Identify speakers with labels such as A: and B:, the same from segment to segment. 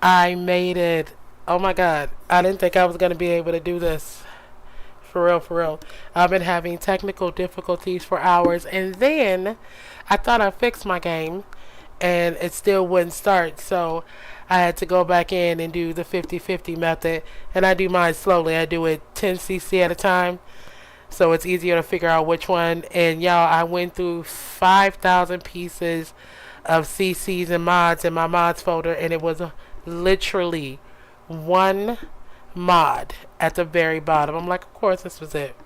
A: I made it. Oh my god. I didn't think I was going to be able to do this. For real, for real. I've been having technical difficulties for hours, and then I thought I fixed my game, and it still wouldn't start. So I had to go back in and do the 50-50 method, and I do mine slowly. I do it 10 cc at a time, so it's easier to figure out which one. And y'all, I went through 5,000 pieces of CCs and mods in my mods folder, and it was literally one mod at the very bottom. I'm like, of course this was it.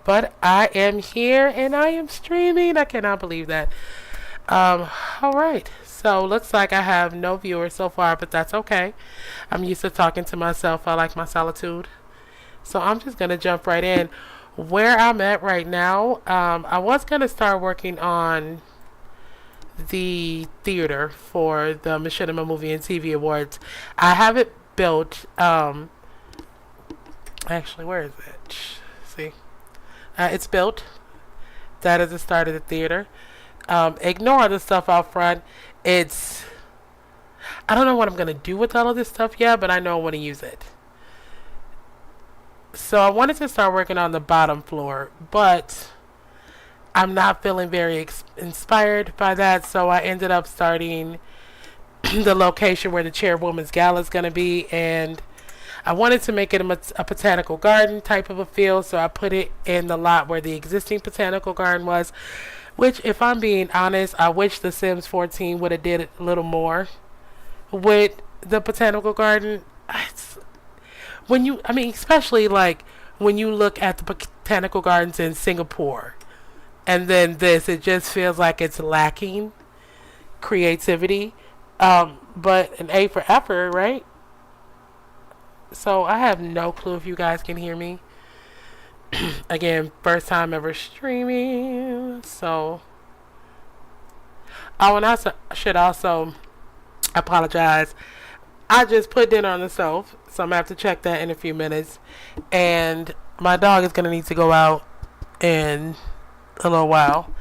A: But I am here and I am streaming. I cannot believe that. Alright. So looks like I have no viewers so far, but that's okay. I'm used to talking to myself. I like my solitude. So I'm just gonna jump right in. Where I'm at right now, I was gonna start working on the theater for the Machinima Movie and TV Awards. I have it built. Actually, where is it? See, it's built. That is the start of the theater. Ignore the stuff out front. It's, I don't know what I'm gonna do with all of this stuff yet, but I know I want to use it. So I wanted to start working on the bottom floor, but I'm not feeling very inspired by that. So I ended up starting the location where the Chairwoman's Gala is gonna be, and I wanted to make it a botanical garden type of a feel, so I put it in the lot where the existing botanical garden was, which, if I'm being honest, I wish The Sims 14 would have did it a little more with the botanical garden. When you, I mean, especially like when you look at the botanical gardens in Singapore, and then this, it just feels like it's lacking creativity. But an A for effort, right? So I have no clue if you guys can hear me. Again, first time ever streaming. So, oh, and I should also apologize. I just put dinner on the stove, so I'm gonna have to check that in a few minutes. And my dog is gonna need to go out in a little while.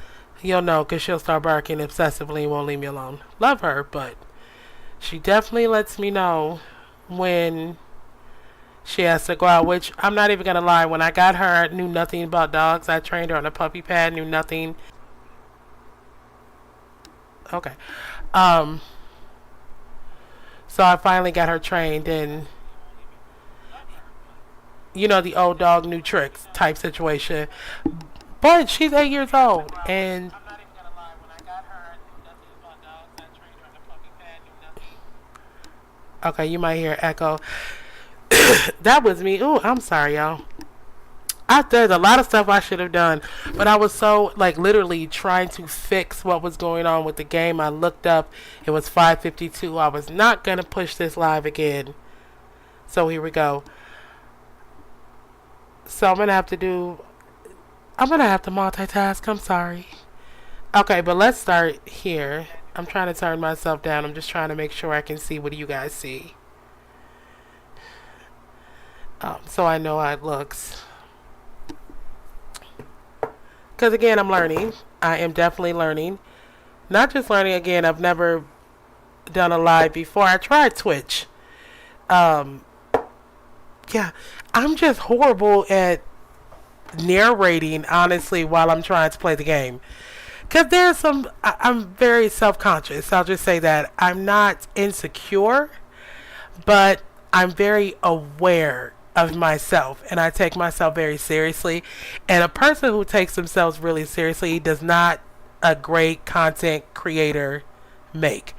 A: You'll know, because she'll start barking obsessively and won't leave me alone. Love her, but she definitely lets me know when she has to go out, which I'm not even gonna lie. When I got her, I knew nothing about dogs. I trained her on a puppy pad, knew nothing. Okay. So I finally got her trained, and you know, the old dog, new tricks type situation. But she's 8 years old, and okay, you might hear echo. That was me. Ooh, I'm sorry, y'all. There's a lot of stuff I should have done, but I was so, like, literally trying to fix what was going on with the game. I looked up, it was 5:52. I was not gonna push this live again. So here we go. So I'm gonna have to multitask. I'm sorry. Okay, but let's start here. I'm trying to turn myself down. I'm just trying to make sure I can see what you guys see. So I know how it looks. Because again, I'm learning. I am definitely learning. Not just learning, again, I've never done a live before. I tried Twitch. Yeah, I'm just horrible at narrating, honestly, while I'm trying to play the game. Because there's I'm very self-conscious. I'll just say that. I'm not insecure, but I'm very aware of myself, and I take myself very seriously. And a person who takes themselves really seriously does not a great content creator make.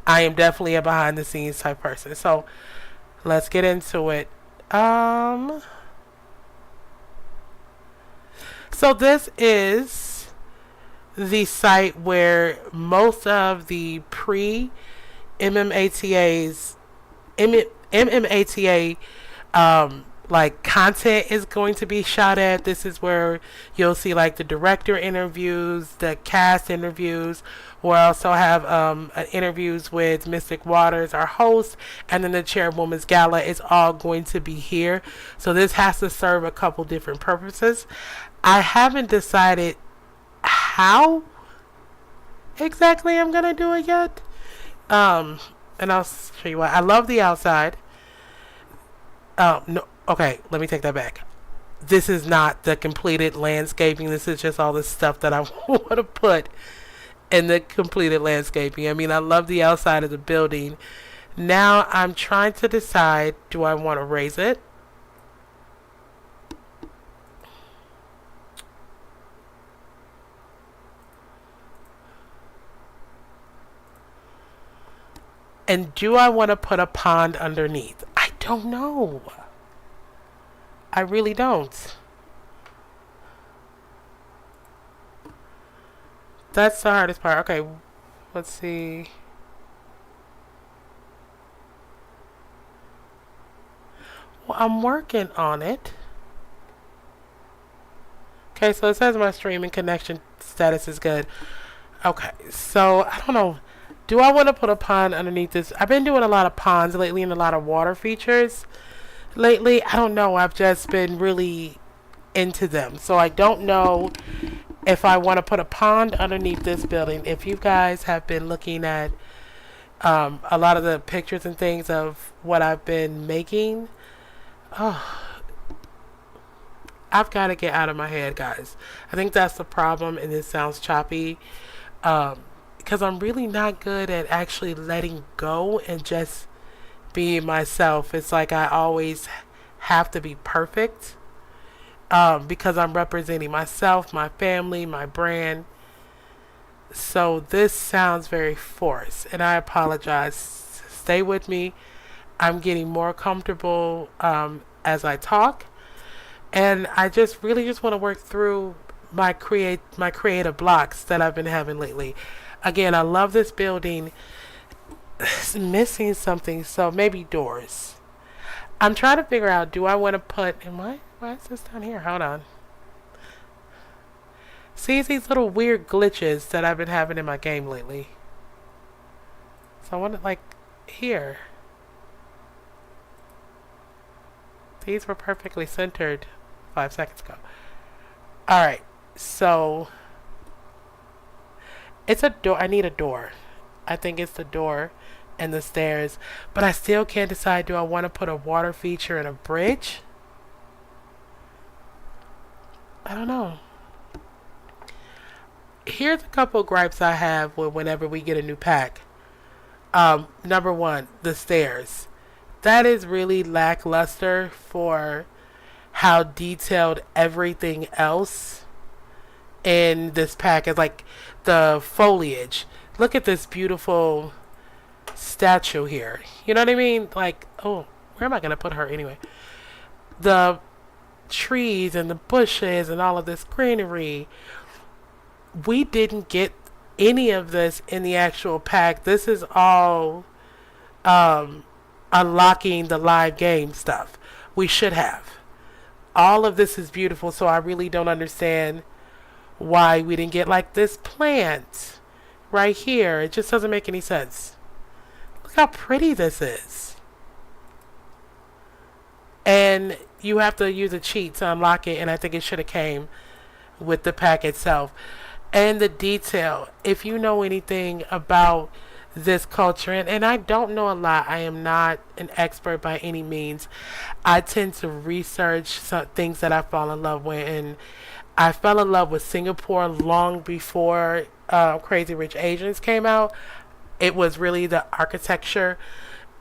A: I am definitely a behind the scenes type person. So let's get into it. So this is the site where most of the pre MMATA's MMATA like content is going to be shot at. This is where you'll see like the director interviews, the cast interviews. We'll also have interviews with Mystic Waters, our host, and then the Chairwoman's Gala is all going to be here. So this has to serve a couple different purposes. I haven't decided how exactly I'm gonna do it yet. And I'll show you why. I love the outside. No, okay, let me take that back. This is not the completed landscaping. This is just all the stuff that I want to put in the completed landscaping. I mean, I love the outside of the building. Now I'm trying to decide, do I want to raise it? And do I want to put a pond underneath? I don't know. I really don't. That's the hardest part. Okay, let's see. Well, I'm working on it. Okay, so it says my streaming connection status is good. Okay, so I don't know. Do I want to put a pond underneath this? I've been doing a lot of ponds lately and a lot of water features lately. I don't know. I've just been really into them. So I don't know if I want to put a pond underneath this building. If you guys have been looking at a lot of the pictures and things of what I've been making, oh, I've got to get out of my head, guys. I think that's the problem, and it sounds choppy. Because I'm really not good at actually letting go and just being myself. It's like I always have to be perfect because I'm representing myself, my family, my brand. So this sounds very forced, and I apologize. Stay with me. I'm getting more comfortable as I talk, and I just really just want to work through my creative blocks that I've been having lately. Again, I love this building. It's missing something, so maybe doors. I'm trying to figure out, do I want to put, why is this down here? Hold on. See these little weird glitches that I've been having in my game lately. So I want it like here. These were perfectly centered 5 seconds ago. Alright, so it's a door. I need a door. I think it's the door and the stairs. But I still can't decide, do I want to put a water feature and a bridge? I don't know. Here's a couple gripes I have with whenever we get a new pack. Number one, the stairs. That is really lackluster for how detailed everything else in this pack is. Like the foliage. Look at this beautiful statue here. You know what I mean? Like, oh, where am I going to put her anyway? The trees and the bushes and all of this greenery. We didn't get any of this in the actual pack. This is all unlocking the live game stuff. We should have. All of this is beautiful, so I really don't understand why we didn't get like this plant right here. It just doesn't make any sense. Look how pretty this is. And you have to use a cheat to unlock it, and I think it should have came with the pack itself. And the detail. If you know anything about this culture, and I don't know a lot. I am not an expert by any means. I tend to research some things that I fall in love with, and I fell in love with Singapore long before Crazy Rich Asians came out. It was really the architecture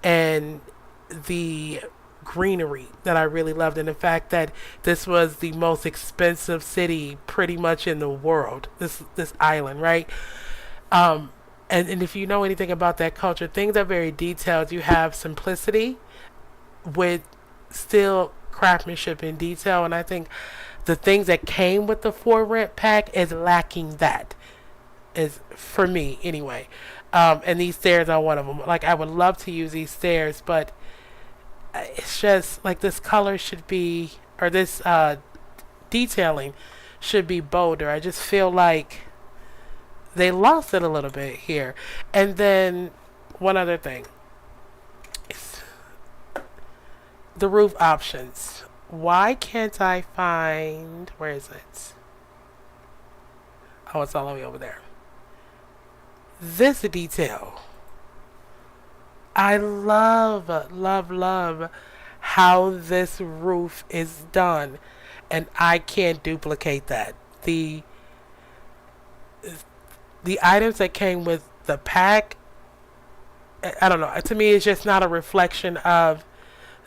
A: and the greenery that I really loved, and the fact that this was the most expensive city pretty much in the world, this island, right? And if you know anything about that culture, things are very detailed. You have simplicity with still craftsmanship and detail, and I think the things that came with the For Rent pack is lacking. That is for me anyway. And these stairs are one of them. Like, I would love to use these stairs, but it's just like this color should be, or this detailing should be bolder. I just feel like they lost it a little bit here. And then one other thing, the roof options. Why can't I find, where is it? Oh, it's all the way over there. This detail I love, love, love how this roof is done, and I can't duplicate that. The the items that came with the pack, I don't know. To me, it's just not a reflection of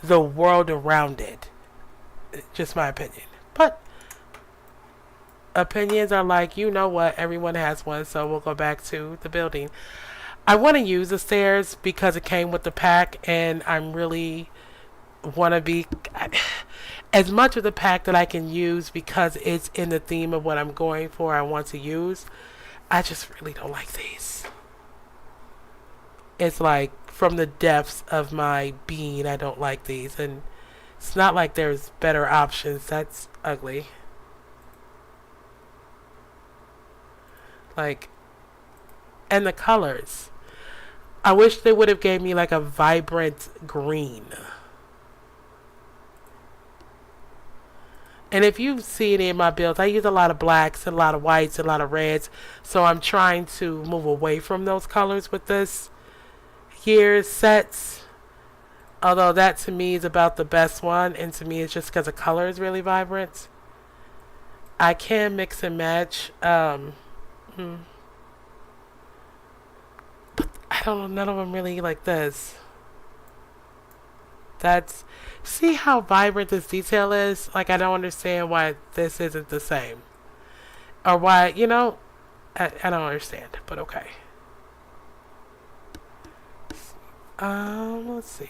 A: the world around it. Just my opinion. But opinions are like, you know what? Everyone has one, so we'll go back to the building. I want to use the stairs because it came with the pack, and I'm really want to be as much of the pack that I can use because it's in the theme of what I'm going for. I want to use. I just really don't like these. It's like from the depths of my being, I don't like these, and it's not like there's better options. That's ugly. Like, and the colors. I wish they would have gave me like a vibrant green. And if you've seen any of my builds, I use a lot of blacks and a lot of whites and a lot of reds. So I'm trying to move away from those colors with this year's sets. Although that to me is about the best one. And to me it's just because the color is really vibrant. I can mix and match. But I don't know, none of them really like this. That's, see how vibrant this detail is? Like, I don't understand why this isn't the same. Or why, I don't understand, but okay. Let's see.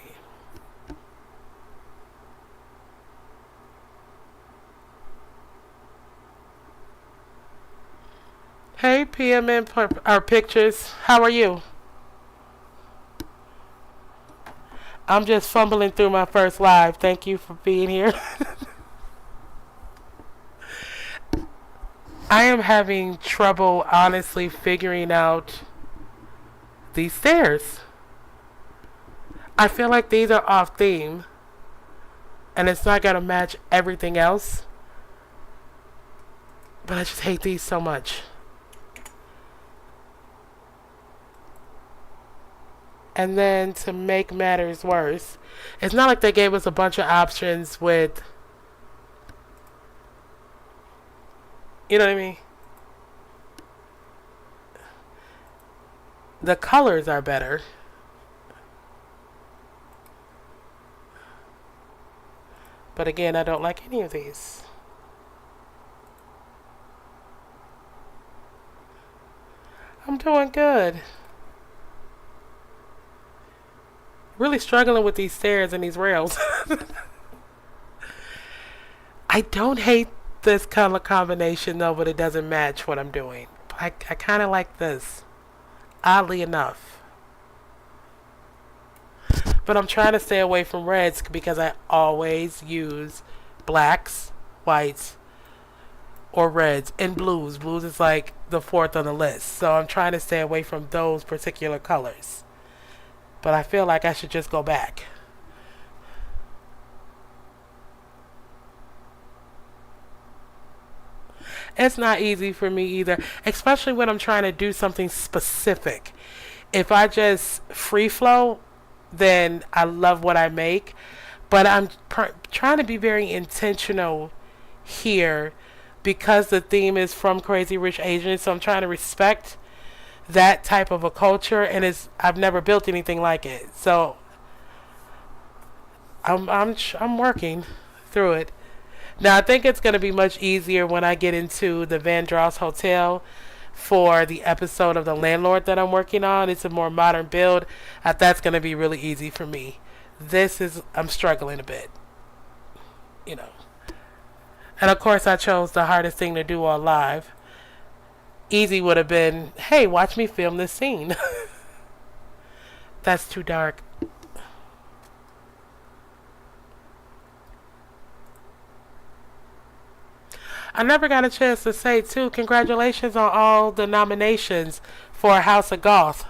A: Hey, PMN, our pictures. How are you? I'm just fumbling through my first live. Thank you for being here. I am having trouble, honestly, figuring out these stairs. I feel like these are off theme. And it's not going to match everything else. But I just hate these so much. And then to make matters worse, it's not like they gave us a bunch of options with, you know what I mean? The colors are better. But again, I don't like any of these. I'm doing good. Really struggling with these stairs and these rails. I don't hate this color combination though, but it doesn't match what I'm doing. I kind of like this, oddly enough. But I'm trying to stay away from reds because I always use blacks, whites, or reds, and blues. Blues is like the fourth on the list. So I'm trying to stay away from those particular colors. But I feel like I should just go back. It's not easy for me either, especially when I'm trying to do something specific. If I just free flow, then I love what I make. But I'm trying to be very intentional here because the theme is from Crazy Rich Asians. So I'm trying to respect that type of a culture, and I've never built anything like it. So I'm working through it. Now I think it's going to be much easier when I get into the VanDross hotel for the episode of the Landlord that I'm working on. It's a more modern build. That's going to be really easy for me. I'm struggling a bit, you know. And of course I chose the hardest thing to do on live. Easy would have been, hey, watch me film this scene. That's too dark. I never got a chance to say, too, congratulations on all the nominations for House of Goth.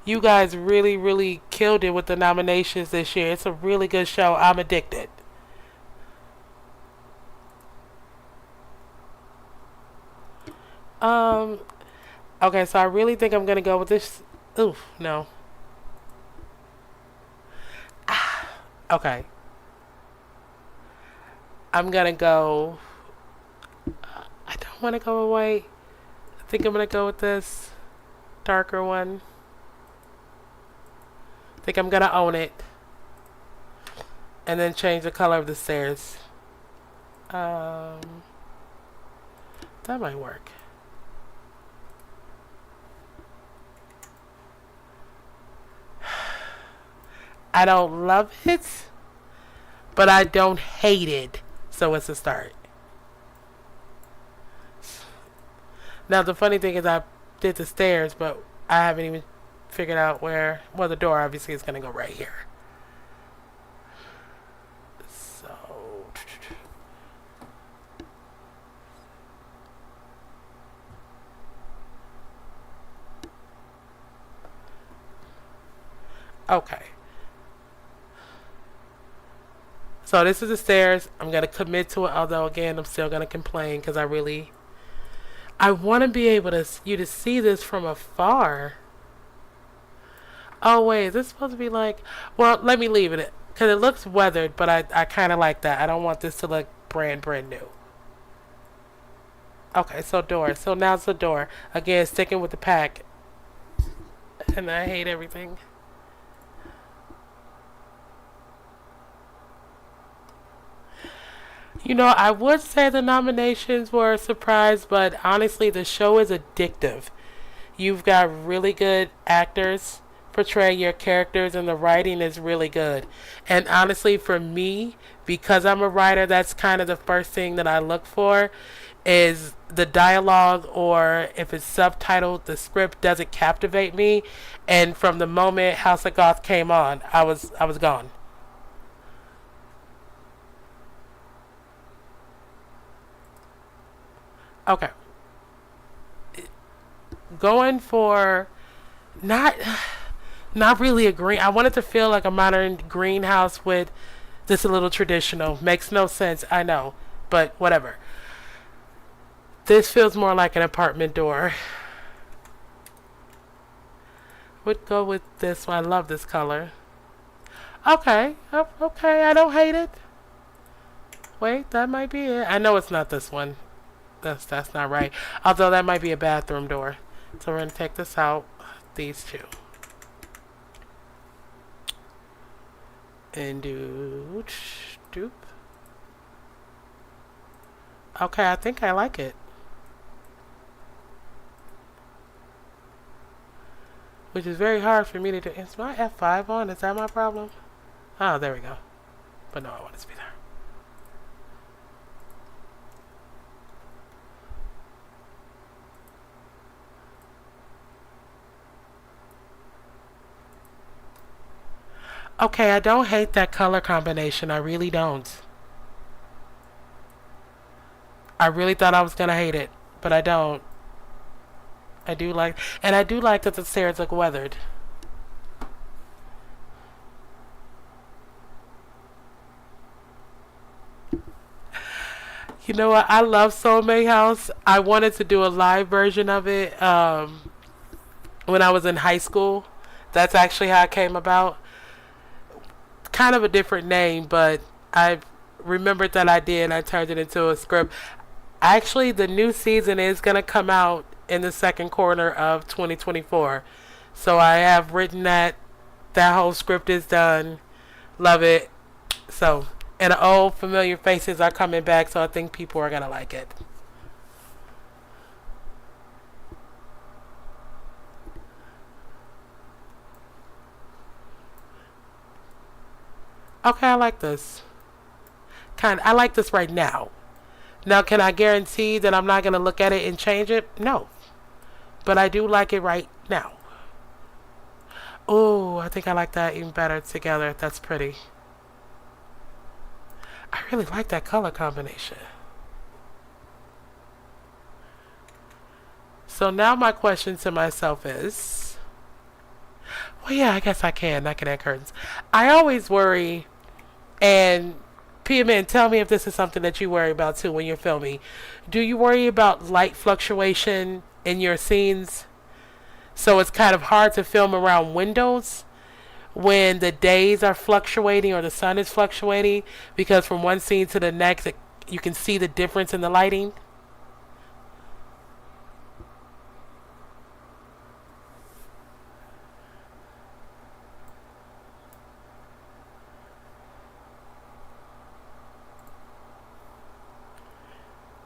A: You guys really, really killed it with the nominations this year. It's a really good show. I'm addicted. Um, okay, so I really think I'm going to go with this. Oof, no. Okay. I'm gonna go. I don't want to go with white. I think I'm gonna go with this darker one. I think I'm gonna own it. And then change the color of the stairs. That might work. I don't love it, but I don't hate it. So it's a start. Now the funny thing is I did the stairs, but I haven't even figured out where. Well, the door obviously is going to go right here. So okay. So this is the stairs. I'm going to commit to it, although again I'm still going to complain because I want to be able to you to see this from afar. Oh wait, is this supposed to be like? Well, let me leave it because it looks weathered, but I kind of like that. I don't want this to look brand new. Okay, so door. So now it's the door again, sticking with the pack, and I hate everything. You know, I would say the nominations were a surprise, but honestly, the show is addictive. You've got really good actors portraying your characters, and the writing is really good. And honestly, for me, because I'm a writer, that's kind of the first thing that I look for is the dialogue, or if it's subtitled, the script doesn't captivate me. And from the moment House of Goth came on, I was gone. Okay, going for not not really a green. I wanted to feel like a modern greenhouse with this a little traditional. Makes no sense, I know, but whatever. This feels more like an apartment door. Would go with this one. I love this color. Okay, okay, I don't hate it. Wait, that might be it. I know it's not this one. That's not right. Although that might be a bathroom door. So we're gonna take this out. These two. And do doop. Okay, I think I like it. Which is very hard for me to do. Is my F5 on? Is that my problem? Oh, there we go. But no, I want it to be there. Okay, I don't hate that color combination. I really don't. I really thought I was gonna hate it, but I don't. I do like, and I do like that the stairs look weathered. You know what? I love Soulmate House. I wanted to do a live version of it when I was in high school. That's actually how it came about. Kind of a different name, but I remembered that I did, and I turned it into a script. Actually, the new season is going to come out in the second quarter of 2024. So I have written that. That whole script is done. Love it. So, and the old familiar faces are coming back, so I think people are going to like it. Okay, I like this. I like this right now. Now, can I guarantee that I'm not going to look at it and change it? No. But I do like it right now. Oh, I think I like that even better together. That's pretty. I really like that color combination. So now my question to myself is, well, yeah, I guess I can. I can add curtains. I always worry, and PMN, tell me if this is something that you worry about too when you're filming. Do you worry about light fluctuation in your scenes? So it's kind of hard to film around windows, when the days are fluctuating or the sun is fluctuating, because from one scene to the next, you can see the difference in the lighting.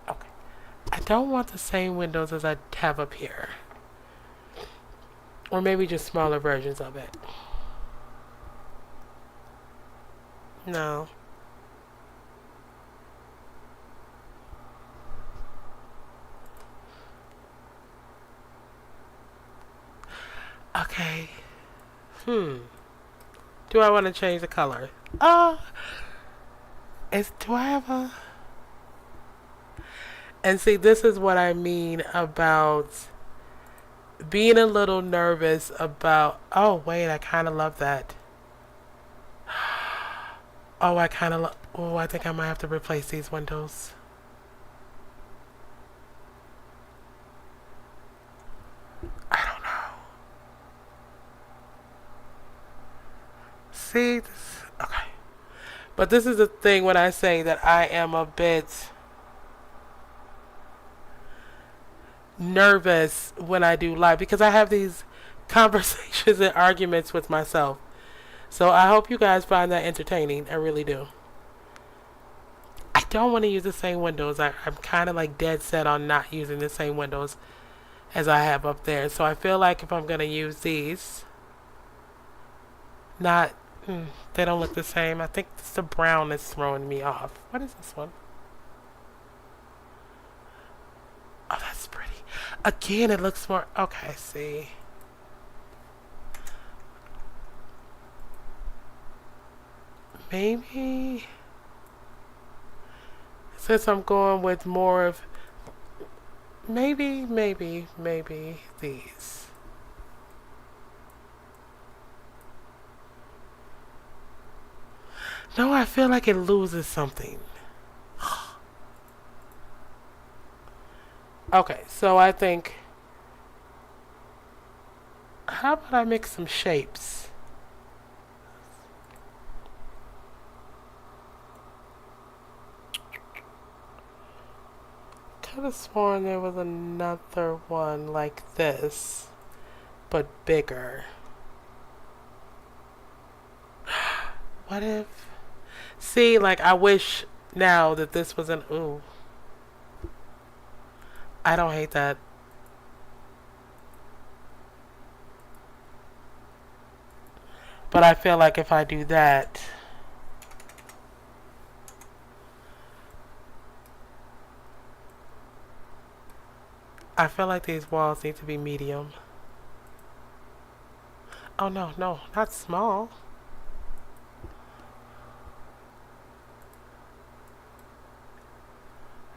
A: Okay. I don't want the same windows as I have up here. Or maybe just smaller versions of it. No. Okay. Do I want to change the color? Do I have a... And see, this is what I mean about being a little nervous about... Oh, wait, I kind of love that. Oh, I kind of... Oh, I think I might have to replace these windows. I don't know. See? Okay. But this is the thing when I say that I am a bit nervous when I do live, because I have these conversations and arguments with myself. So I hope you guys find that entertaining. I really do. I don't want to use the same windows. I'm kind of like dead set on not using the same windows as I have up there. So I feel like if I'm going to use these, not, they don't look the same. I think it's the brown that's throwing me off. What is this one? Oh, that's pretty. Again, it looks more, okay, see. Maybe, since I'm going with more of, maybe these. No, I feel like it loses something. Okay, so I think, how about I mix some shapes? Could have sworn there was another one like this, but bigger. What if... See, like, I wish now that this was an... Ooh. I don't hate that. But I feel like if I do that... I feel like these walls need to be medium. Oh, no, not small.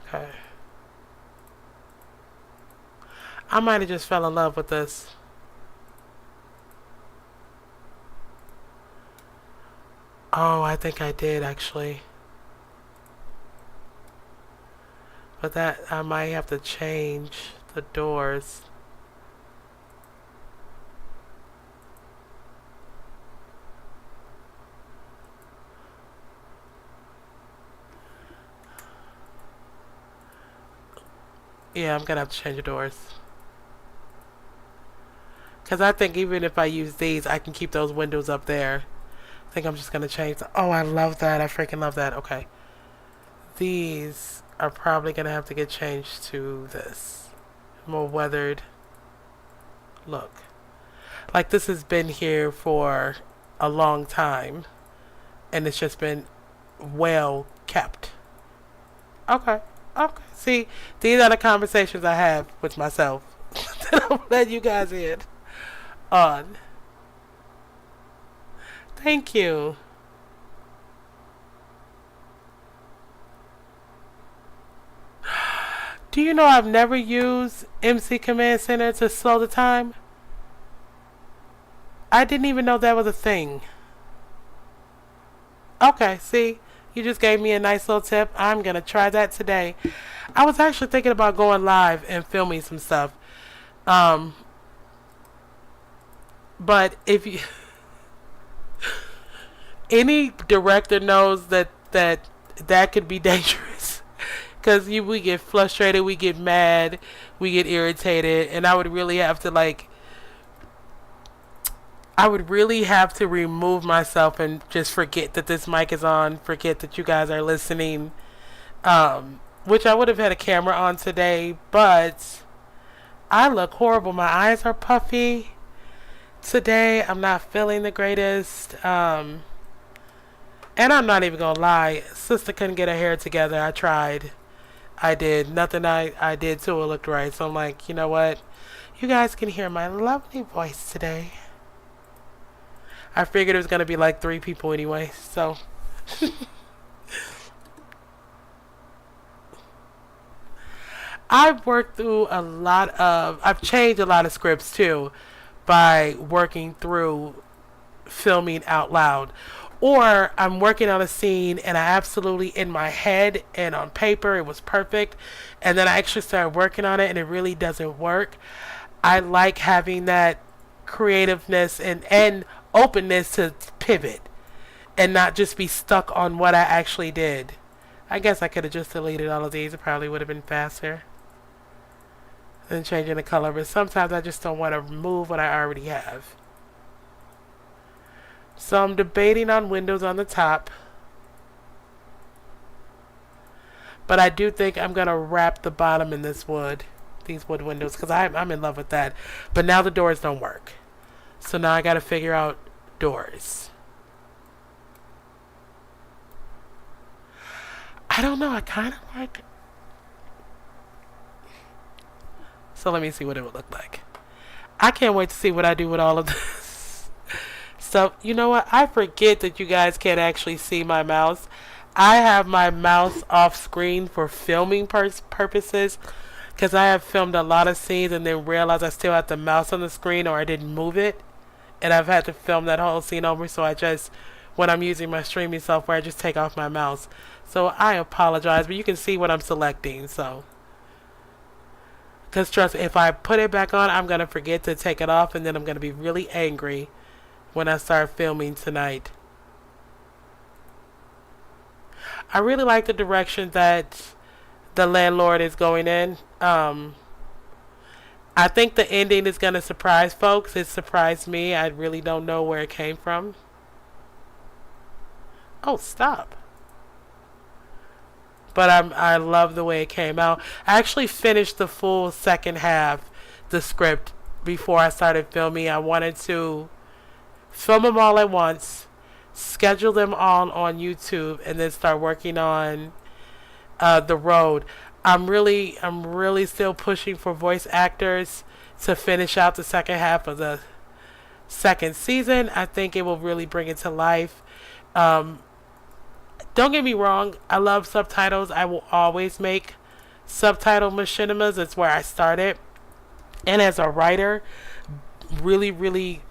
A: Okay. I might have just fell in love with this. Oh, I think I did actually. But that, I might have to change the doors. Yeah, I'm gonna have to change the doors. Because I think even if I use these, I can keep those windows up there. I think I'm just gonna change the... Oh, I love that. I freaking love that. Okay. These are probably gonna have to get changed to this. More weathered look. Like this has been here for a long time. And it's just been well kept. Okay. Okay. See, these are the conversations I have with myself that I'm letting you guys in on. Thank you. Do you know I've never used MC Command Center to slow the time? I didn't even know that was a thing. Okay, see? You just gave me a nice little tip. I'm going to try that today. I was actually thinking about going live and filming some stuff. But if you... Any director knows that could be dangerous. Because we get frustrated, we get mad, we get irritated, and I would really have to remove myself and just forget that this mic is on, forget that you guys are listening. Which I would have had a camera on today, but I look horrible. My eyes are puffy today. I'm not feeling the greatest. And I'm not even gonna lie, sister couldn't get her hair together. I tried. I did. Nothing I did to it looked right. So I'm like, you know what? You guys can hear my lovely voice today. I figured it was gonna be like 3 people anyway, so I've worked through I've changed a lot of scripts too by working through filming out loud. Or I'm working on a scene and I absolutely, in my head and on paper, it was perfect. And then I actually started working on it and it really doesn't work. I like having that creativeness and openness to pivot and not just be stuck on what I actually did. I guess I could have just deleted all of these. It probably would have been faster than changing the color. But sometimes I just don't want to remove what I already have. So I'm debating on windows on the top. But I do think I'm going to wrap the bottom in this wood. These wood windows. Because I'm in love with that. But now the doors don't work. So now I got to figure out doors. I don't know. I kind of like... So let me see what it would look like. I can't wait to see what I do with all of this. So, you know what? I forget that you guys can't actually see my mouse. I have my mouse off screen for filming purposes. Because I have filmed a lot of scenes and then realized I still have the mouse on the screen or I didn't move it. And I've had to film that whole scene over. So I just, when I'm using my streaming software, I just take off my mouse. So I apologize. But you can see what I'm selecting. So, because trust me, if I put it back on, I'm going to forget to take it off. And then I'm going to be really angry when I start filming tonight. I really like the direction that the Landlord is going in. I think the ending is going to surprise folks. It surprised me. I really don't know where it came from. Oh, stop. But I love the way it came out. I actually finished the full second half, the script, before I started filming. I wanted to film them all at once, schedule them all on YouTube, and then start working on the road. I'm really still pushing for voice actors to finish out the second half of the second season. I think it will really bring it to life. Don't get me wrong, I love subtitles. I will always make subtitle machinimas. It's where I started. And as a writer, really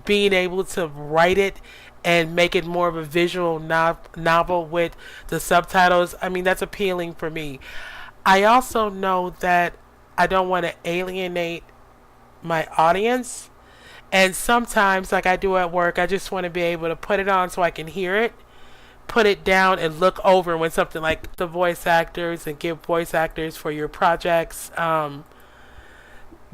A: being able to write it and make it more of a visual novel with the subtitles, I mean, that's appealing for me. I also know that I don't want to alienate my audience. And sometimes, like I do at work, I just want to be able to put it on so I can hear it, put it down, and look over when something like the voice actors and give voice actors for your projects.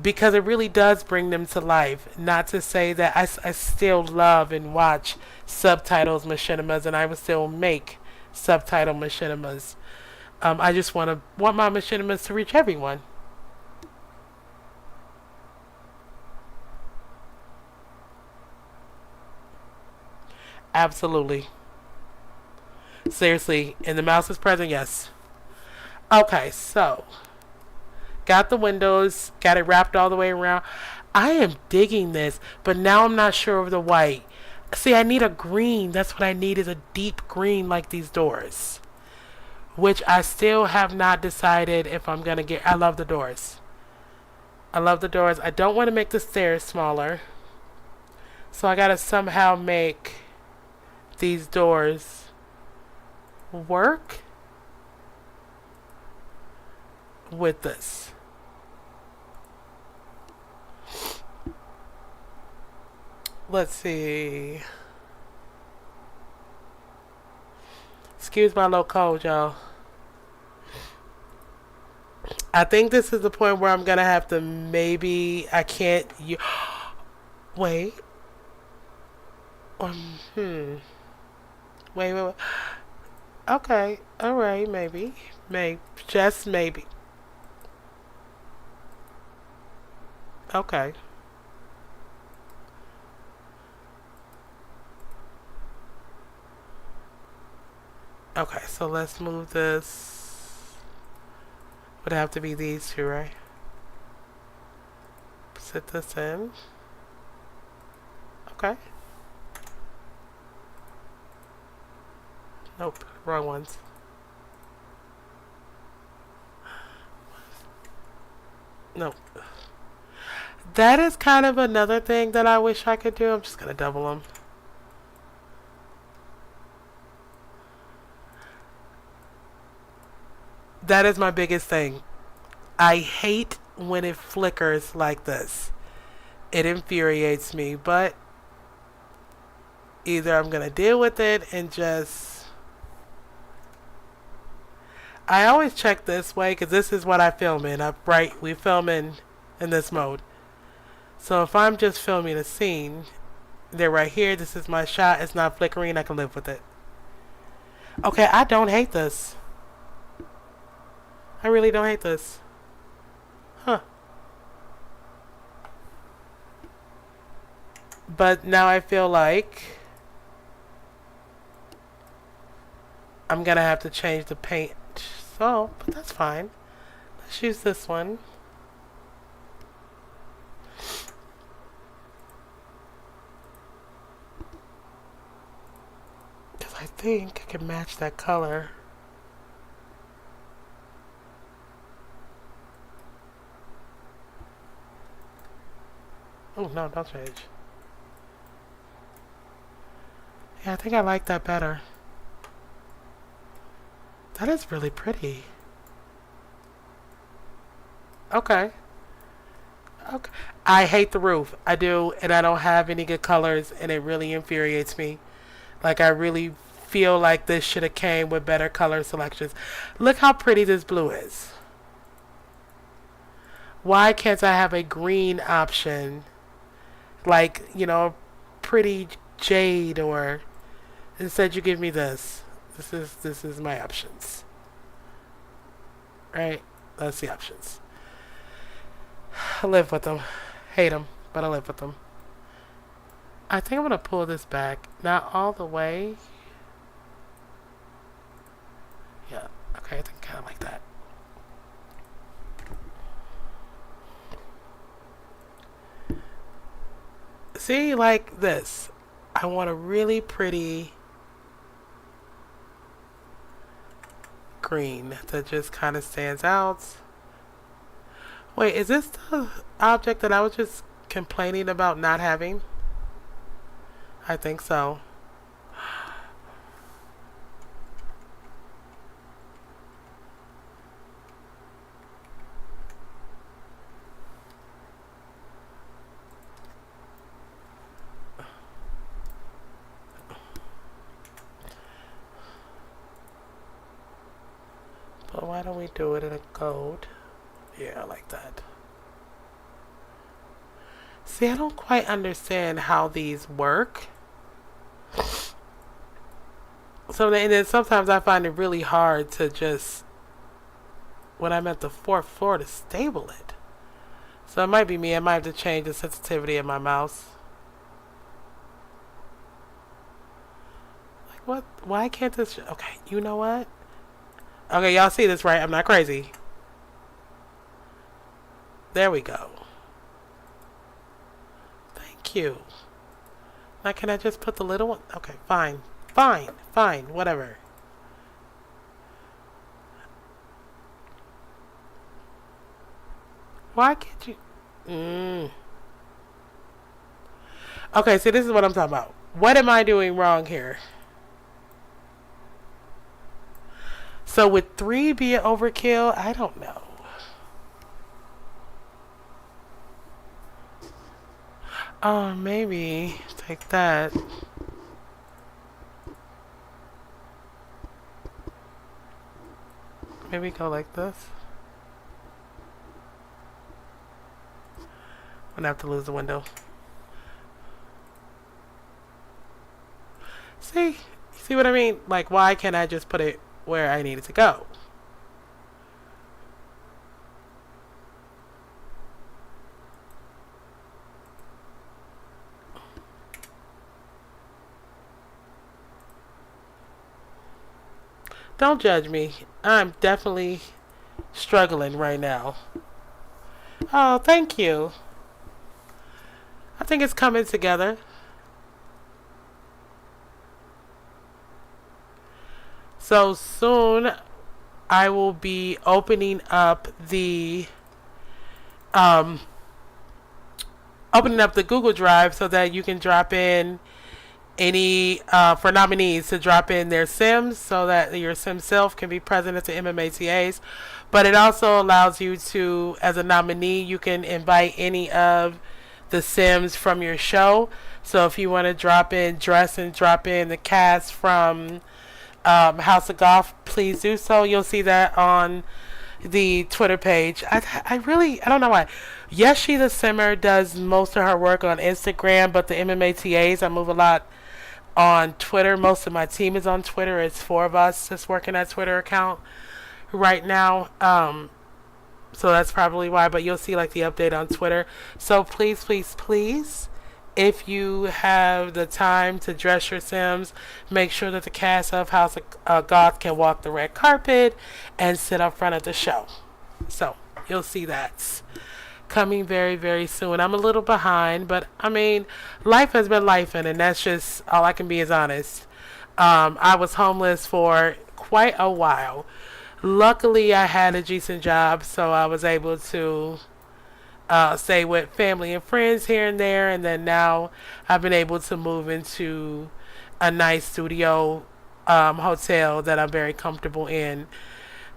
A: Because it really does bring them to life. Not to say that I still love and watch subtitles machinimas, and I will still make subtitle machinimas. I just want my machinimas to reach everyone. Absolutely. Seriously, and the mouse is present, yes. Okay, so got the windows, got it wrapped all the way around. I am digging this, but now I'm not sure of the white. See, I need a green. That's what I need, is a deep green like these doors. Which I still have not decided if I'm going to get. I love the doors. I love the doors. I don't want to make the stairs smaller. So I got to somehow make these doors work with this. Let's see. Excuse my low cold, y'all. I think this is the point where I'm gonna have to maybe I can't. Wait. Or Wait. Okay. All right. Maybe. Maybe. Just maybe. Okay. Okay. So let's move this. Would have to be these two, right? Sit this in. Okay. Nope. Wrong ones. Nope. That is kind of another thing that I wish I could do. I'm just gonna double them. That is my biggest thing. I hate when it flickers like this. It infuriates me, but either I'm gonna deal with it and just. I always check this way because this is what I film in. We film in this mode. So if I'm just filming a scene, they're right here. This is my shot. It's not flickering. I can live with it. Okay, I don't hate this. I really don't hate this. Huh. But now I feel like I'm gonna have to change the paint. So, but that's fine. Let's use this one. Because I think I can match that color. Oh, no, don't change. Yeah, I think I like that better. That is really pretty. Okay. Okay. I hate the roof. I do, and I don't have any good colors, and it really infuriates me. Like, I really feel like this should have came with better color selections. Look how pretty this blue is. Why can't I have a green option? Like, pretty jade, or instead you give me this. This is my options. Right? That's the options. I live with them. Hate them, but I live with them. I think I'm going to pull this back. Not all the way. Yeah. Okay, I think kind of like that. See, like this. I want a really pretty green that just kind of stands out. Wait, is this the object that I was just complaining about not having? I think so. But why don't we do it in a gold? Yeah, I like that. See, I don't quite understand how these work. And then sometimes I find it really hard to just, when I'm at the fourth floor, to stable it. So it might be me. I might have to change the sensitivity of my mouse. Like, what? Why can't this? Okay, you know what? Okay, y'all see this, right? I'm not crazy. There we go. Thank you. Now, can I just put the little one? Okay, fine. Fine, whatever. Why can't you? Okay, see, this is what I'm talking about. What am I doing wrong here? So would 3 be an overkill? I don't know. Oh, maybe take that. Maybe go like this. I'm gonna have to lose the window. See what I mean? Like, why can't I just put it where I need it to go? Don't judge me. I'm definitely struggling right now. Oh, thank you. I think it's coming together. So soon I will be opening up the um Google Drive so that you can drop in any for nominees to drop in their Sims so that your Sim self can be present at the MMATAs. But it also allows you to, as a nominee, you can invite any of the Sims from your show. So if you want to drop in Dress and drop in the cast from House of Golf, please do so. You'll see that on the Twitter page. I don't know why. YesShe'sASimmer does most of her work on Instagram, but the MMATAs, I move a lot on Twitter. Most of my team is on Twitter. It's 4 of us that's working that Twitter account right now. So that's probably why, but you'll see like the update on Twitter. So please, please, please, if you have the time to dress your Sims, make sure that the cast of House of Goth can walk the red carpet and sit up front of the show. So you'll see that coming very, very soon. I'm a little behind, but I mean, life has been lifing, and that's just all I can be is honest. I was homeless for quite a while. Luckily, I had a decent job, so I was able to stay with family and friends here and there, and then now I've been able to move into a nice studio hotel that I'm very comfortable in.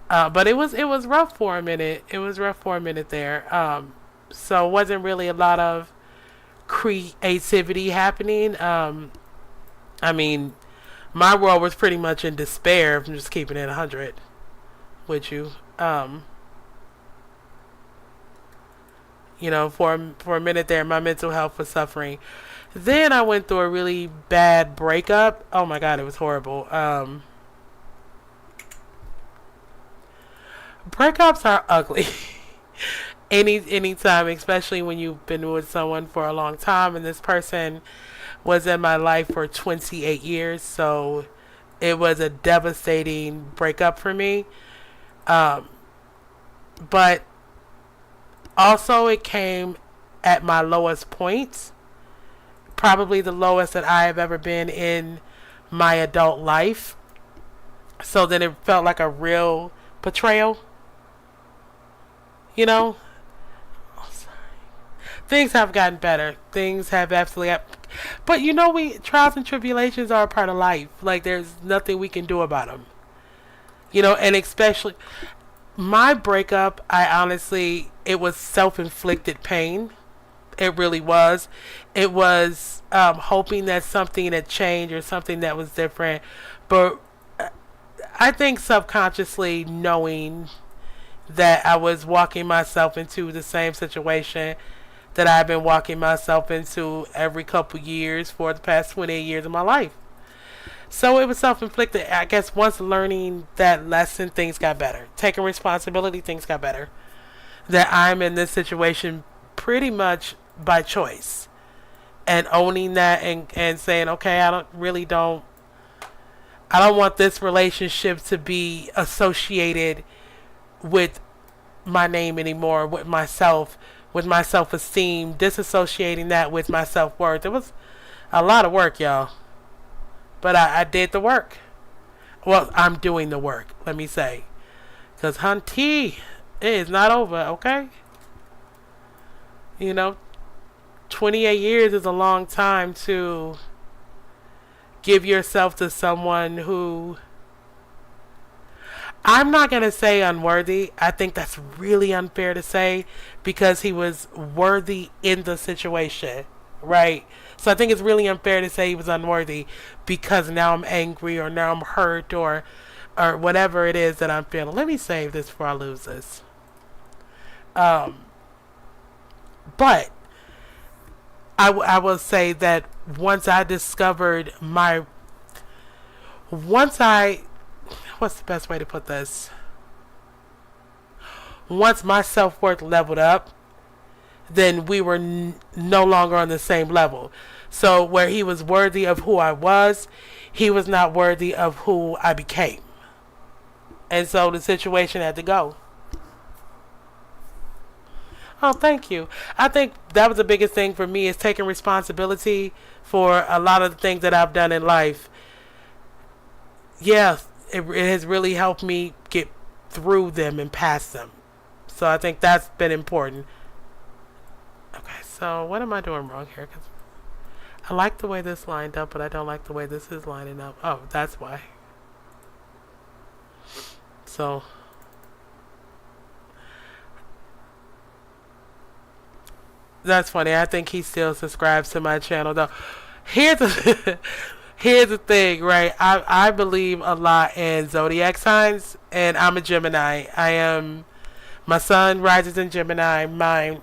A: But it was rough for a minute. It was rough for a minute there. So it wasn't really a lot of creativity happening. I mean, my world was pretty much in despair, if I'm just keeping it 100 with you. You know, for a minute there, my mental health was suffering. Then I went through a really bad breakup. Oh my God, it was horrible. Breakups are ugly. Anytime, especially when you've been with someone for a long time, and this person was in my life for 28 years, so it was a devastating breakup for me. But also it came at my lowest point, probably the lowest that I have ever been in my adult life. So then it felt like a real betrayal, you know. Oh, sorry. Things have gotten better. Things have absolutely but you know, trials and tribulations are a part of life. Like, there's nothing we can do about them, you know. And especially my breakup, it was self-inflicted pain. It really was. It was hoping that something had changed or something that was different. But I think subconsciously knowing that I was walking myself into the same situation that I've been walking myself into every couple years for the past 28 years of my life. So it was self-inflicted. I guess once learning that lesson, things got better. Taking responsibility, things got better. That I'm in this situation pretty much by choice. And owning that and saying, okay, I don't want this relationship to be associated with my name anymore, with myself, with my self-esteem, disassociating that with my self-worth. It was a lot of work, y'all. But I did the work. Well, I'm doing the work, let me say. Because, hunty, it is not over, okay? You know, 28 years is a long time to give yourself to someone who, I'm not going to say unworthy. I think that's really unfair to say, because he was worthy in the situation, right? So I think it's really unfair to say he was unworthy because now I'm angry or now I'm hurt or or whatever it is that I'm feeling. Let me save this before I lose this. But I will say that once I discovered what's the best way to put this? Once my self-worth leveled up, then we were no longer on the same level. So where he was worthy of who I was, he was not worthy of who I became. And so the situation had to go. Oh, thank you. I think that was the biggest thing for me, is taking responsibility for a lot of the things that I've done in life. Yeah, it has really helped me get through them and past them. So I think that's been important. Okay, so what am I doing wrong here? 'Cause I like the way this lined up, but I don't like the way this is lining up. Oh, that's why. So that's funny. I think he still subscribes to my channel though. Here's the here's the thing, right? I believe a lot in zodiac signs, and I'm a Gemini. My sun rises in Gemini. My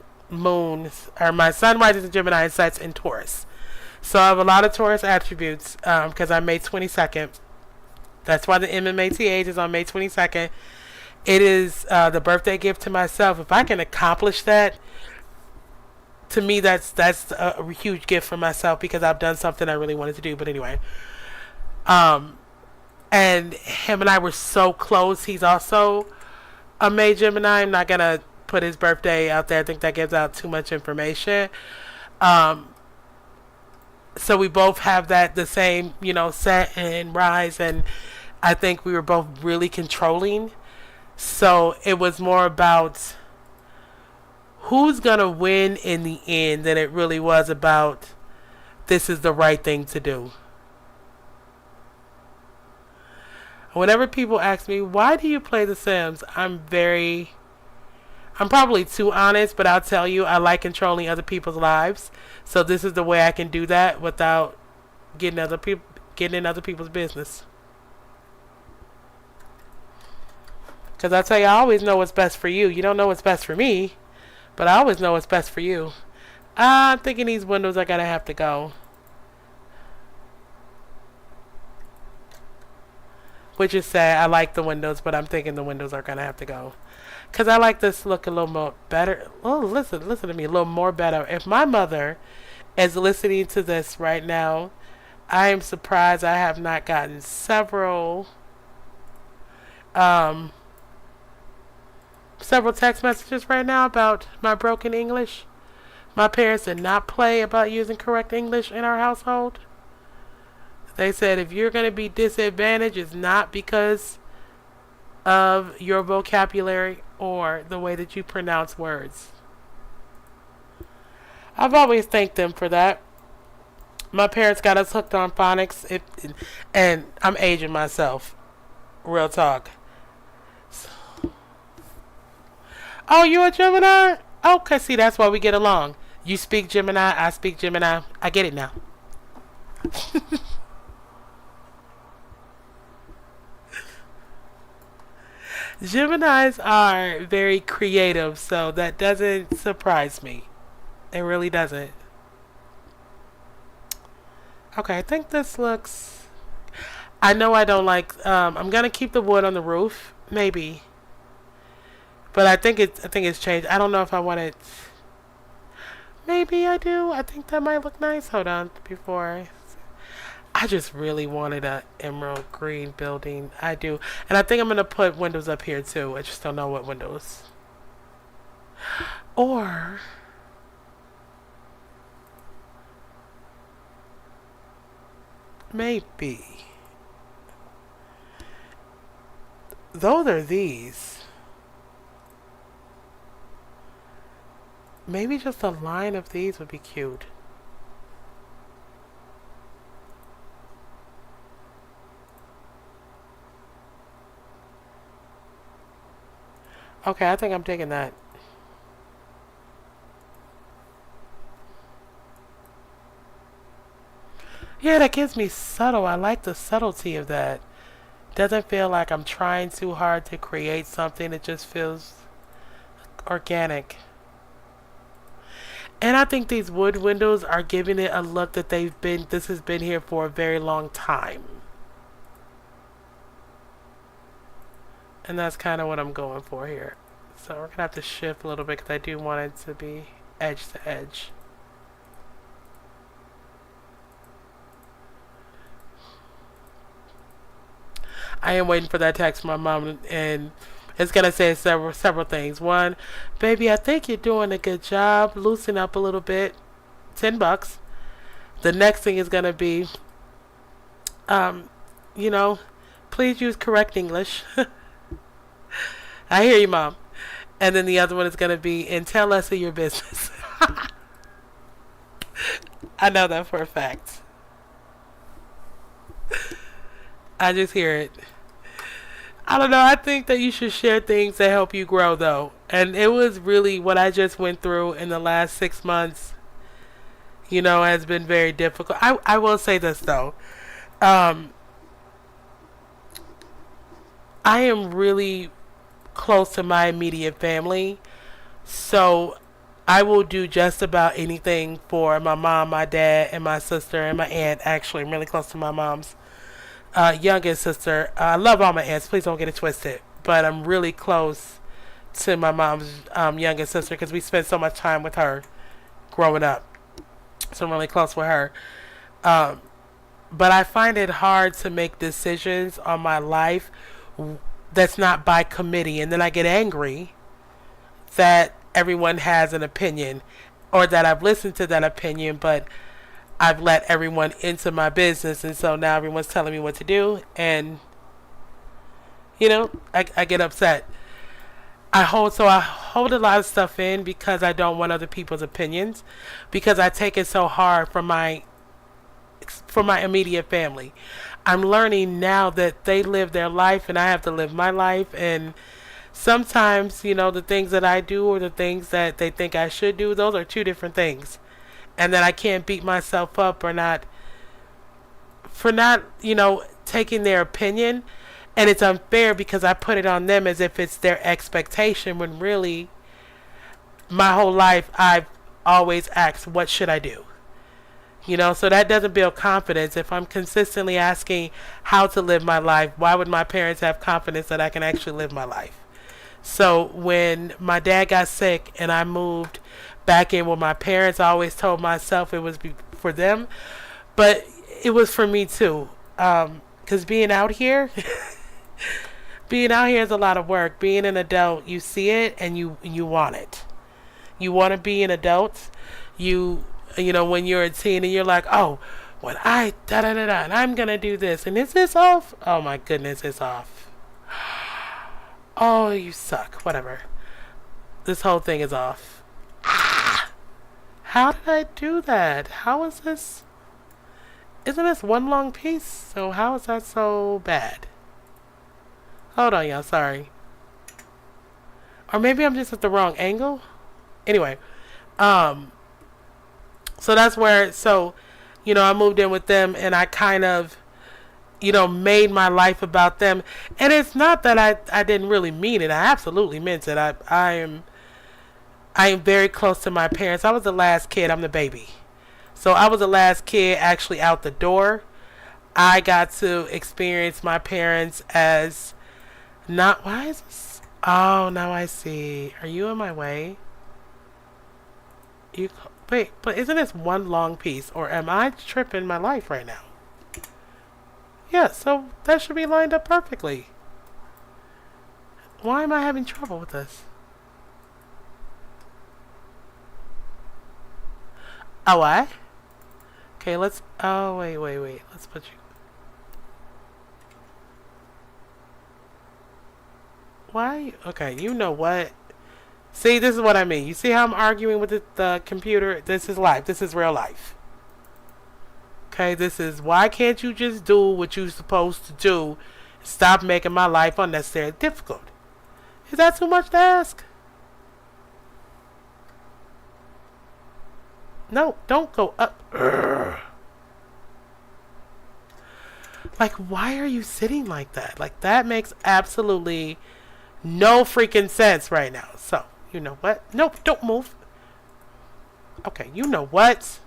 A: sun rises in Gemini and sets in Taurus. So I have a lot of Taurus attributes because I'm May 22nd. That's why the MMATA Jade is on May 22nd. It is the birthday gift to myself. If I can accomplish that, to me, that's a huge gift for myself, because I've done something I really wanted to do. But anyway, and him and I were so close. He's also a May Gemini. I'm not gonna put his birthday out there. I think that gives out too much information. So we both have the same, set and rise, and I think we were both really controlling. So it was more about who's gonna win in the end than it really was about this is the right thing to do. Whenever people ask me, why do you play The Sims? I'm probably too honest, but I'll tell you, I like controlling other people's lives. So this is the way I can do that without getting in other people's business. Because I tell you, I always know what's best for you. You don't know what's best for me, but I always know what's best for you. I'm thinking these windows are going to have to go. Which is sad. I like the windows, but I'm thinking the windows are going to have to go. Because I like this look a little more better. Oh, listen to me. A little more better. If my mother is listening to this right now, I am surprised I have not gotten several text messages right now about my broken English. My parents did not play about using correct English in our household. They said if you're going to be disadvantaged, it's not because of your vocabulary or the way that you pronounce words. I've always thanked them for that. My parents got us hooked on phonics, and I'm aging myself. Real talk. Oh, you a Gemini? Okay, see, that's why we get along. You speak Gemini, I speak Gemini. I get it now. Geminis are very creative, so that doesn't surprise me. It really doesn't. Okay, I think this looks... I know I don't like... I'm going to keep the wood on the roof. Maybe. But I think it's changed. I don't know if I want it... Maybe I do. I think that might look nice. Hold on. Before I just really wanted a emerald green building. I do. And I think I'm going to put windows up here too. I just don't know what windows. Or... maybe. Those are these. Maybe just a line of these would be cute. Okay, I think I'm taking that. Yeah, that gives me subtle. I like the subtlety of that. Doesn't feel like I'm trying too hard to create something. It just feels organic. And I think these wood windows are giving it a look that this has been here for a very long time. And that's kind of what I'm going for here. So we're going to have to shift a little bit because I do want it to be edge to edge. I am waiting for that text from my mom, and it's gonna say several things. One, baby, I think you're doing a good job. Loosen up a little bit. $10. The next thing is gonna be, you know, please use correct English. I hear you, mom. And then the other one is gonna be, and tell us of your business. I know that for a fact. I just hear it. I don't know. I think that you should share things that help you grow, though. And it was really what I just went through in the last 6 months, has been very difficult. I will say this, though. I am really close to my immediate family. So I will do just about anything for my mom, my dad, and my sister, and my aunt. Actually, I'm really close to my mom's youngest sister. I love all my aunts. Please don't get it twisted. But I'm really close to my mom's youngest sister because we spent so much time with her growing up. So I'm really close with her. But I find it hard to make decisions on my life that's not by committee. And then I get angry that everyone has an opinion or that I've listened to that opinion, but I've let everyone into my business, and so now everyone's telling me what to do, and I get upset. I hold a lot of stuff in because I don't want other people's opinions, because I take it so hard from my immediate family. I'm learning now that they live their life and I have to live my life, and sometimes the things that I do or the things that they think I should do, those are two different things. And that I can't beat myself up for not taking their opinion. And it's unfair because I put it on them as if it's their expectation, when really my whole life I've always asked, what should I do? So that doesn't build confidence. If I'm consistently asking how to live my life, why would my parents have confidence that I can actually live my life? So when my dad got sick and I moved back in with my parents, I always told myself it was for them, but it was for me too. Because being out here is a lot of work. Being an adult, you see it and you want it. You want to be an adult. When you're a teen and you're like, oh, when I and I'm gonna do this, and is this off? Oh my goodness, it's off. Oh, you suck. Whatever. This whole thing is off. How did I do that? How is this? Isn't this one long piece? So how is that so bad? Hold on, y'all. Sorry. Or maybe I'm just at the wrong angle. Anyway, so that's where. So, I moved in with them, and I kind of, made my life about them. And it's not that I didn't really mean it. I absolutely meant it. I am very close to my parents. I was the last kid. I'm the baby. So I was the last kid actually out the door. I got to experience my parents as not... Why is this? Oh, now I see. Are you in my way? Wait, but isn't this one long piece? Or am I tripping my life right now? Yeah, so that should be lined up perfectly. Why am I having trouble with this? Oh, what? Okay, let's... Oh, wait. Let's put you... Why? Okay, you know what? See, this is what I mean. You see how I'm arguing with the computer? This is life. This is real life. Okay, this is... Why can't you just do what you're supposed to do? Stop making my life unnecessarily difficult. Is that too much to ask? No, don't go up. Urgh. Like, why are you sitting like that? Like, that makes absolutely no freaking sense right now. So, you know what? Nope, don't move. Okay, you know what?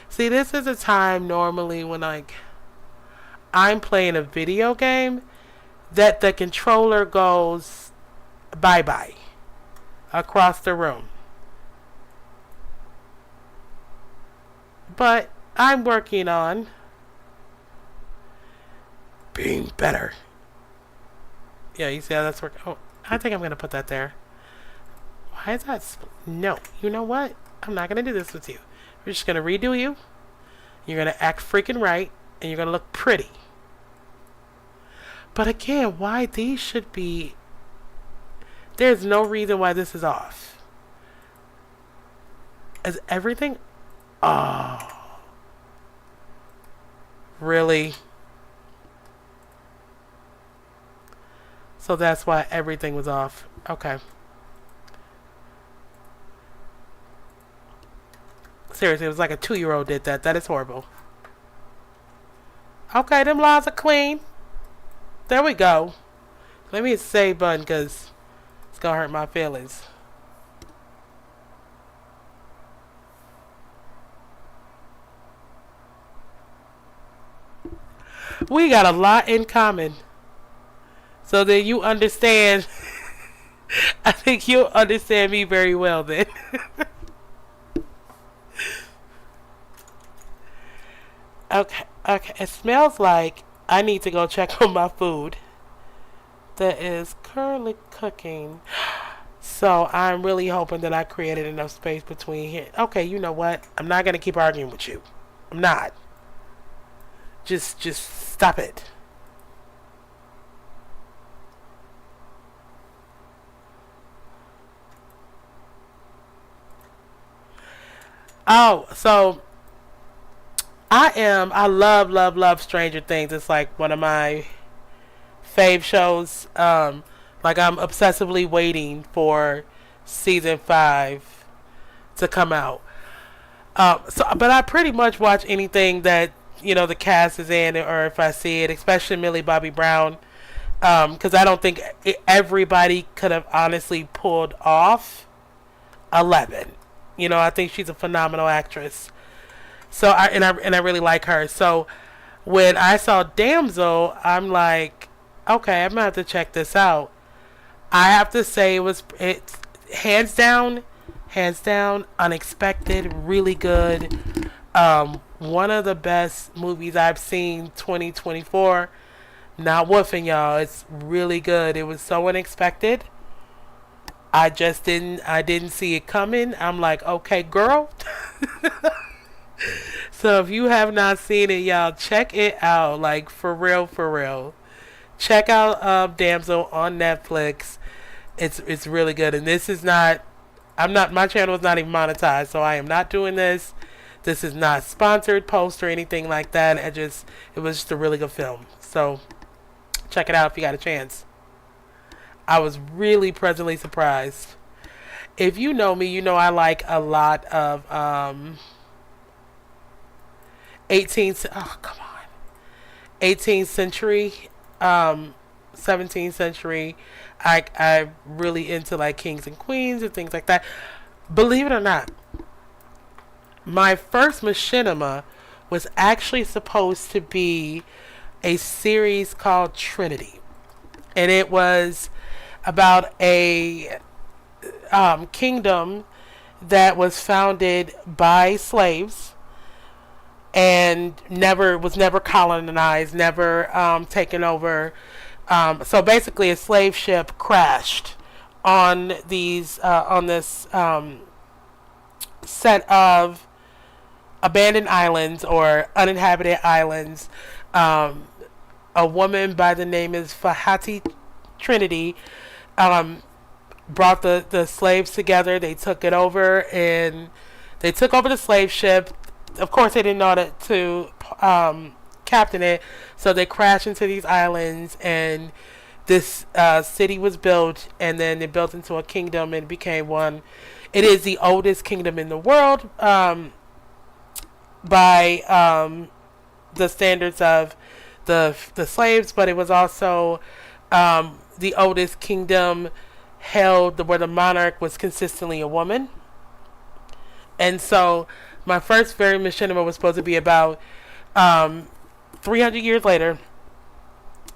A: See, this is a time normally when, like, I'm playing a video game that the controller goes bye-bye across the room. But I'm working on being better. Yeah, you see how that's working? Oh, I think I'm going to put that there. Why is that? No. You know what? I'm not going to do this with you. We're just going to redo you. You're going to act freaking right. And you're going to look pretty. But again, why these should be... There's no reason why this is off. Is everything... Oh. Really? So that's why everything was off. Okay. Seriously, it was like a 2-year-old did that. That is horrible. Okay, them laws are clean. There we go. Let me hit the save button because it's going to hurt my feelings. We got a lot in common. So that you understand. I think you'll understand me very well then. Okay, it smells like I need to go check on my food that is currently cooking. So I'm really hoping that I created enough space between here. Okay, you know what? I'm not going to keep arguing with you. I'm not. Just stop it. Oh, so I love Stranger Things. It's like one of my fave shows. Like I'm obsessively waiting for season 5 to come out. But I pretty much watch anything that the cast is in, or if I see it, especially Millie Bobby Brown, because I don't think everybody could have honestly pulled off 11. I think she's a phenomenal actress. So I really like her. So when I saw Damsel, I'm like, okay, I'm gonna have to check this out. I have to say it's hands down, unexpected, really good. One of the best movies I've seen 2024. Not woofing, y'all. It's really good. It was so unexpected. I didn't see it coming. I'm like, okay, girl. So if you have not seen it, y'all, check it out. Like, for real. Check out Damsel on Netflix. It's really good. And this is not, my channel is not even monetized, so I am not doing this. This is not sponsored, post, or anything like that. It was just a really good film. So check it out if you got a chance. I was really pleasantly surprised. If you know me, you know I like a lot of 18th century, 17th century. I'm really into like kings and queens and things like that. Believe it or not, my first machinima was actually supposed to be a series called Trinity. And it was about a kingdom that was founded by slaves and was never colonized, never taken over. So basically, a slave ship crashed on this set of abandoned islands or uninhabited islands. A woman by the name is Fahati Trinity brought the slaves together. They took it over, and they took over the slave ship. Of course, they didn't know how to captain it, so they crashed into these islands, and this city was built, and then it built into a kingdom and became one. It is the oldest kingdom in the world. by the standards of the slaves, but it was also the oldest kingdom held where the monarch was consistently a woman. And so my first very machinima was supposed to be about 300 years later.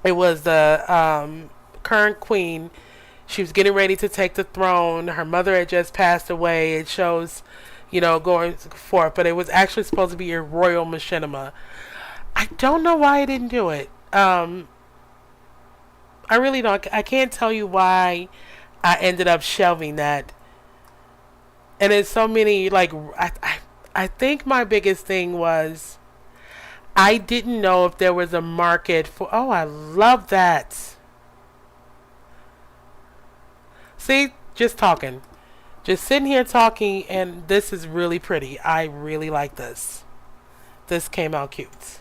A: It was the current queen. She was getting ready to take the throne. Her mother had just passed away. It shows, going forth. But it was actually supposed to be a royal machinima. I don't know why I didn't do it. I really don't. I can't tell you why I ended up shelving that. And it's so many, I think my biggest thing was I didn't know if there was a market for, oh, I love that. See, just talking. Just sitting here talking, and this is really pretty. I really like this. This came out cute.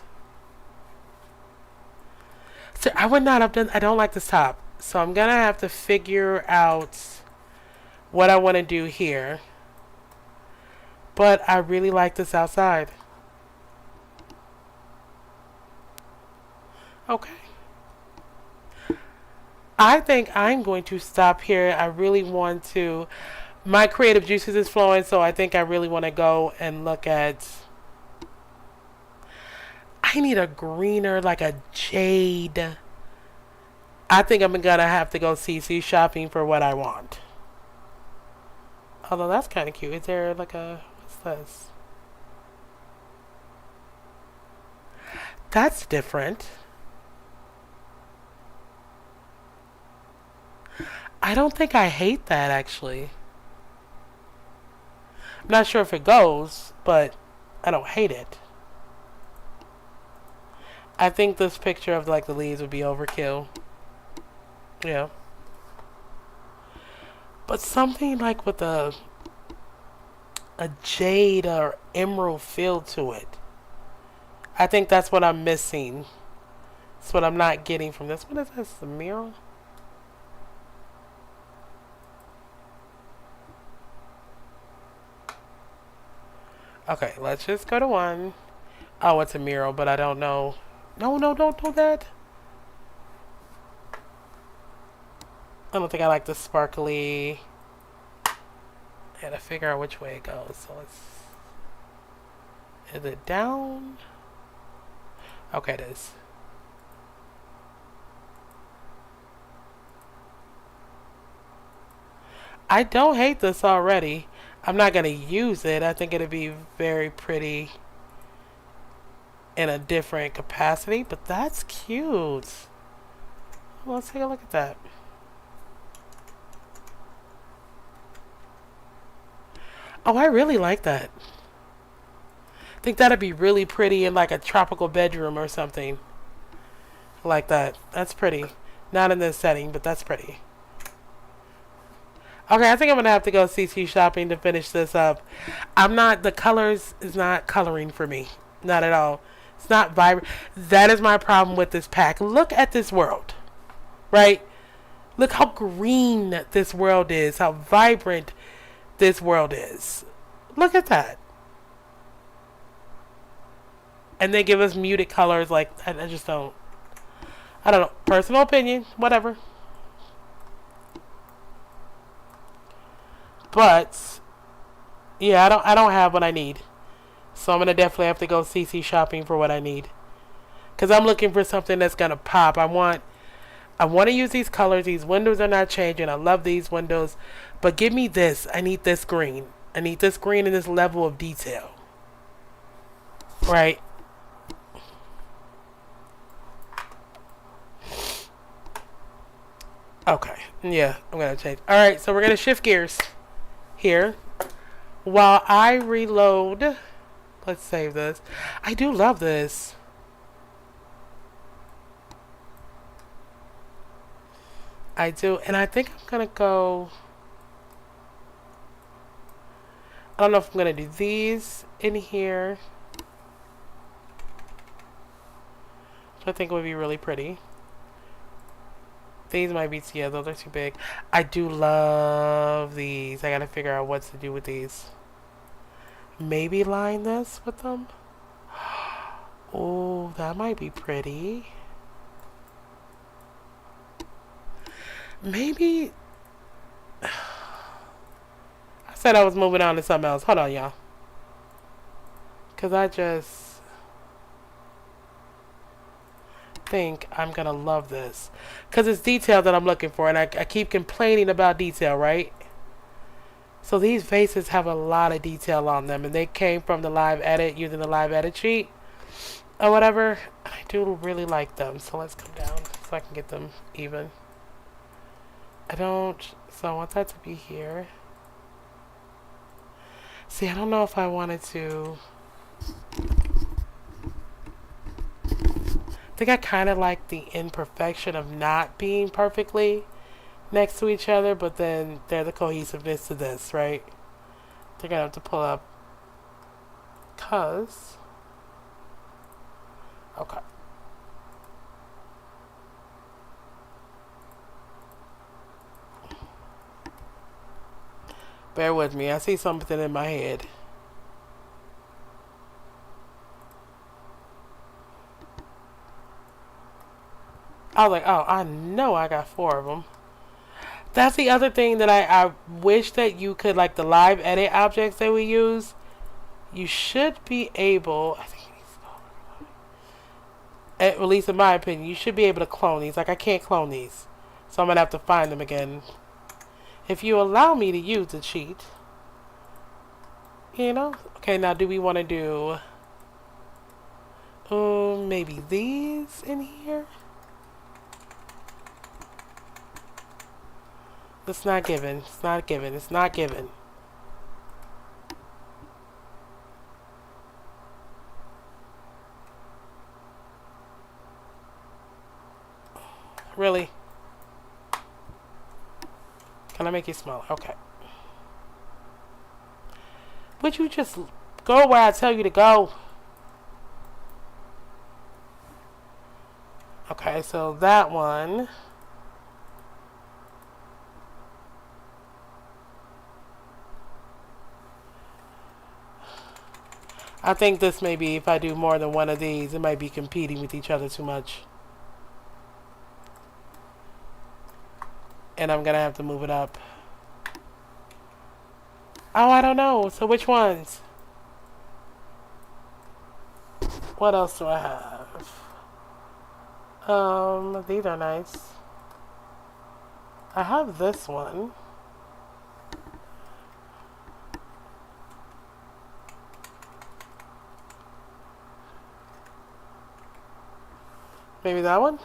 A: So I would not have done, I don't like this top. So I'm going to have to figure out what I want to do here. But I really like this outside. Okay. I think I'm going to stop here. I really want to, my creative juices is flowing, so I think I really want to go and look at, I need a greener, like a jade. I think I'm going to have to go CC shopping for what I want. Although that's kind of cute. Is there like a, what's this? That's different. I don't think I hate that, actually. I'm not sure if it goes, but I don't hate it. I think this picture of like the leaves would be overkill. Yeah. But something like with a jade or emerald feel to it. I think that's what I'm missing. That's what I'm not getting from this. What is this? The mirror? Okay, let's just go to one. Oh, it's a mural, but I don't know. No, don't do that. I don't think I like the sparkly. I gotta figure out which way it goes. So is it down? Okay, it is. I don't hate this already. I'm not gonna use it. I think it'd be very pretty in a different capacity, but that's cute. Well, let's take a look at that. Oh, I really like that. I think that'd be really pretty in like a tropical bedroom or something. Like that. That's pretty. Not in this setting, but that's pretty. Okay, I think I'm going to have to go CC shopping to finish this up. The colors is not coloring for me. Not at all. It's not vibrant. That is my problem with this pack. Look at this world. Right? Look how green this world is. How vibrant this world is. Look at that. And they give us muted colors like, I just don't. I don't know. Personal opinion. Whatever. But yeah, I don't have what I need. So I'm gonna definitely have to go CC shopping for what I need. Cause I'm looking for something that's gonna pop. I want to use these colors. These windows are not changing. I love these windows. But give me this. I need this green. I need this green and this level of detail. Right? Okay. Yeah, I'm gonna change. Alright, so we're gonna shift gears here while I reload. Let's save this. I do love this. I do, and I think I'm gonna go. I don't know if I'm gonna do these in here. I think would be really pretty. These might be, yeah, those are too big. I do love these. I gotta figure out what to do with these. Maybe line this with them. Oh, that might be pretty. Maybe. I said I was moving on to something else. Hold on, y'all. Because I just think I'm going to love this. Because it's detail that I'm looking for. And I keep complaining about detail, right? So these vases have a lot of detail on them. And they came from the live edit, using the live edit sheet. Or whatever. I do really like them. So let's come down so I can get them even. I don't. So I want that to be here. See, I don't know if I wanted to. I think I kind of like the imperfection of not being perfectly next to each other, but then they're the cohesiveness to this, right? They're going to have to pull up. Because. Okay. Bear with me. I see something in my head. I was like, oh, I know I got 4 of them. That's the other thing that I wish that you could, like the live edit objects that we use, you should be able, I think it needs to go, at least in my opinion, you should be able to clone these. Like I can't clone these. So I'm going to have to find them again. If you allow me to use the cheat. You know? Okay, now do we want to do maybe these in here? It's not given. It's not given. It's not given. Really? Can I make it smaller? Okay. Would you just go where I tell you to go? Okay, so that one. I think this may be, if I do more than one of these, it might be competing with each other too much. And I'm going to have to move it up. Oh, I don't know. So which ones? What else do I have? These are nice. I have this one. Maybe that one?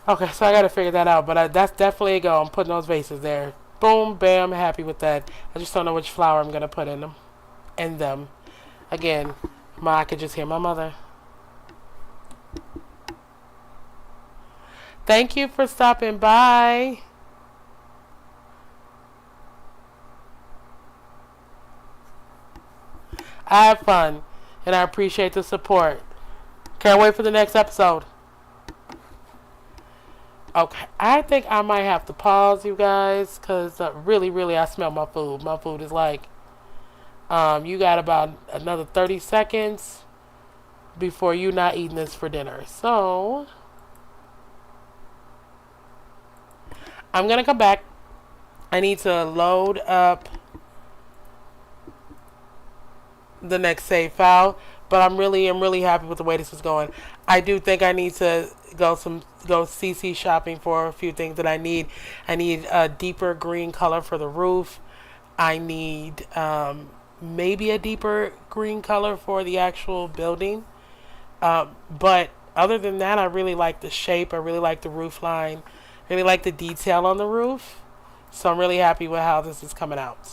A: Okay, so I gotta figure that out, but that's definitely a go. I'm putting those vases there. Boom, bam, happy with that. I just don't know which flower I'm gonna put in them. Again, I could just hear my mother. Thank you for stopping by. I have fun, and I appreciate the support. Can't wait for the next episode. Okay, I think I might have to pause, you guys, because really, I smell my food. My food is like, you got about another 30 seconds before you're not eating this for dinner. So, I'm going to come back. I need to load up the next save file, but I'm really happy with the way this is going. I do think I need to go CC shopping for a few things that I need. I need a deeper green color for the roof. I need maybe a deeper green color for the actual building. But other than that, I really like the shape. I really like the roof line. Really like the detail on the roof. So I'm really happy with how this is coming out.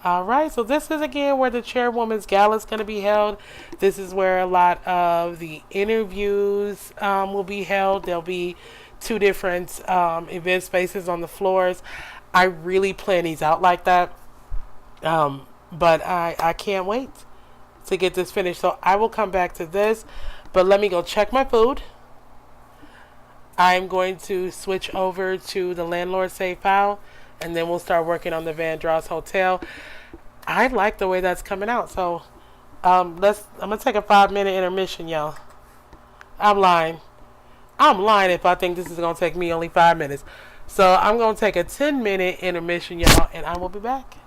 A: Alright, so this is again where the Chairwoman's Gala is going to be held. This is where a lot of the interviews will be held. There'll be 2 different event spaces on the floors. I really plan these out like that. But I can't wait to get this finished. So I will come back to this. But let me go check my food. I'm going to switch over to the Landlord save file. and then we'll start working on the VanDross Hotel. I like the way that's coming out. So I'm gonna take a 5-minute intermission, y'all. I'm lying. I'm lying if I think this is gonna take me only 5 minutes. So I'm gonna take a 10-minute intermission, y'all, and I will be back.